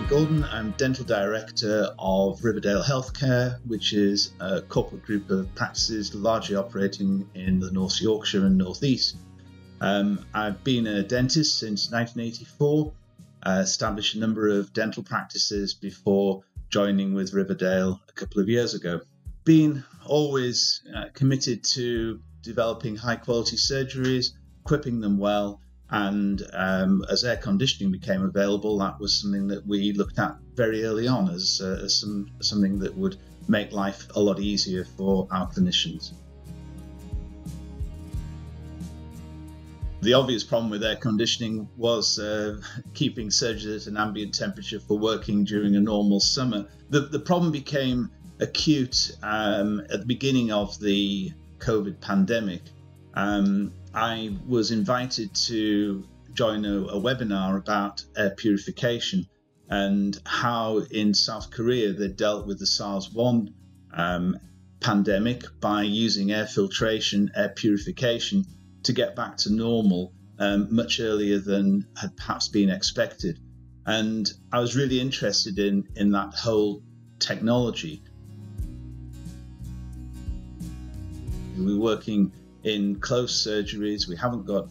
Gordon. I'm Dental Director of Riverdeilo Healthcare, which is a corporate group of practices largely operating in the North Yorkshire and North East. I've been a dentist since 1984, established a number of dental practices before joining with Riverdeilo a couple of years ago. Been always committed to developing high quality surgeries, equipping them well, and as air conditioning became available, that was something that we looked at very early on as something that would make life a lot easier for our clinicians. The obvious problem with air conditioning was keeping surgeries at an ambient temperature for working during a normal summer. The problem became acute at the beginning of the COVID pandemic. I was invited to join a webinar about air purification and how in South Korea they dealt with the SARS-1 pandemic by using air filtration, air purification to get back to normal much earlier than had perhaps been expected. And I was really interested in that whole technology. We're working in closed surgeries. We haven't got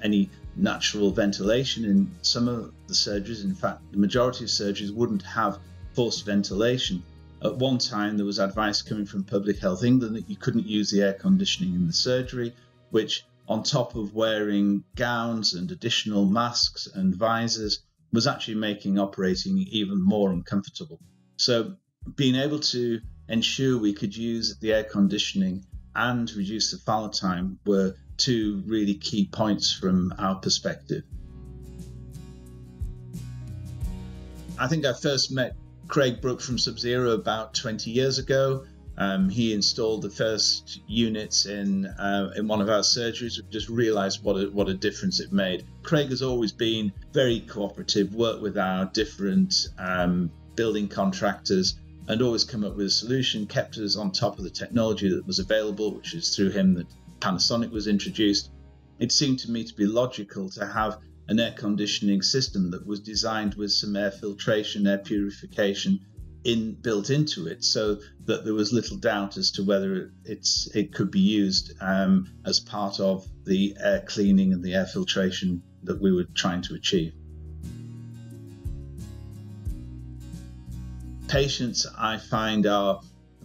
any natural ventilation in some of the surgeries. In fact, the majority of surgeries wouldn't have forced ventilation. At one time, there was advice coming from Public Health England that you couldn't use the air conditioning in the surgery, which, on top of wearing gowns and additional masks and visors, was actually making operating even more uncomfortable. So being able to ensure we could use the air conditioning and reduce the fallow time were two really key points from our perspective. I think I first met Craig Brook from Sub-Zero about 20 years ago. He installed the first units in one of our surgeries. We just realized what a difference it made. Craig has always been very cooperative, worked with our different building contractors, and always come up with a solution, kept us on top of the technology that was available, which is through him that Panasonic was introduced. It seemed to me to be logical to have an air conditioning system that was designed with some air filtration, air purification built into it, so that there was little doubt as to whether it could be used as part of the air cleaning and the air filtration that we were trying to achieve. Patients, I find, are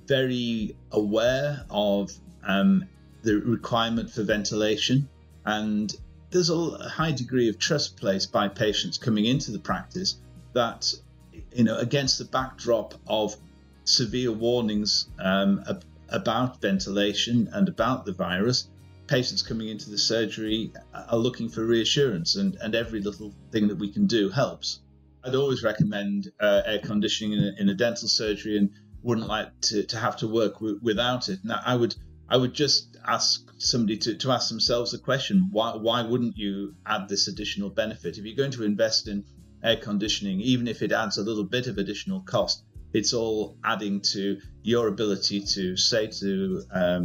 very aware of the requirement for ventilation, and there's a high degree of trust placed by patients coming into the practice that, against the backdrop of severe warnings about ventilation and about the virus, patients coming into the surgery are looking for reassurance, and every little thing that we can do helps. I'd always recommend air conditioning in a dental surgery and wouldn't like to have to work without it. Now, I would just ask somebody to ask themselves the question, why wouldn't you add this additional benefit? If you're going to invest in air conditioning, even if it adds a little bit of additional cost, it's all adding to your ability to say to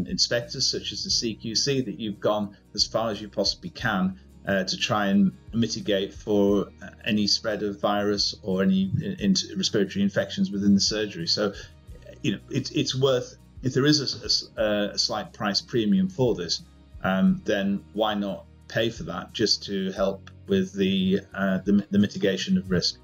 inspectors such as the CQC that you've gone as far as you possibly can to try and mitigate for any spread of virus or any respiratory infections within the surgery. So, it's worth, if there is a slight price premium for this, then why not pay for that just to help with the mitigation of risk?